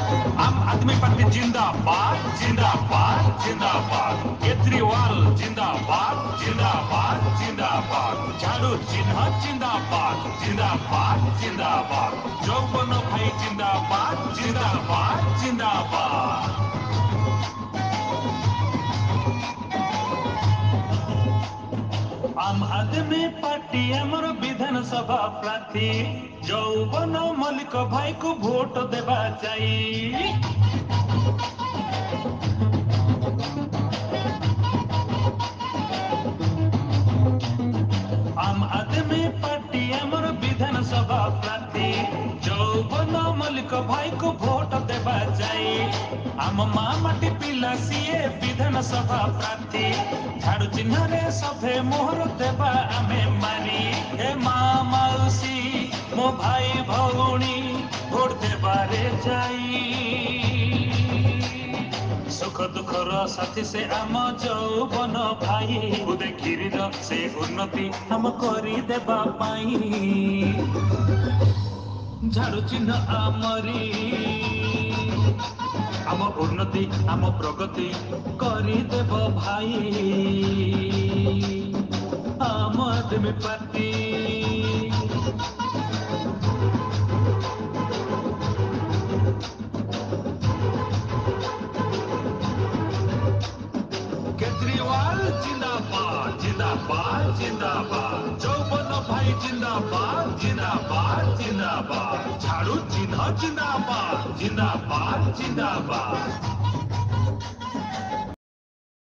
आम आदमी पार्टी जिंदाबाद जिंदाबाद जिंदाबाद केजरीवाल जिंदाबाद जिंदाबाद जिंदाबाद झाड़ू चिन्ह जिंदाबाद जिंदाबाद जिंदाबाद যৌবন भाई जिंदाबाद जिंदाबाद जिंदाबाद आम आदमी पार्टी आमर विधानसभा प्रार्थी যৌবন मल्लिक भाई को भोट देवा चाहिए आम आदमी पार्टी आमर विधानसभा प्रार्थी যৌবন मल्लिक भाई को भोट देवा चाहिए आम माँ माटी पिला सीए विधानसभा प्रार्थी झाड़ू चिन्ह रे सभे मोहर देवा आमे मारी हे माँ मौसी मो भाई भौणी भोट देवारे जाई सुख दुखर साथी से आम যৌবন भाई देखिरी से उन्नति हम करी देबा पाई झाड़ू चिन्ह आमरी आम उन्नति आम प्रगति करी देब भाई आम आदमी पार्टी केजरीवाल जिंदाबाद जिंदाबाद जिंदाबाद যৌবন भाई जिंदाबाद जिंदाबाद जिंदाबाद झाड़ू चिन्ह जिंदाबाद जिंदाबाद जिंदाबाद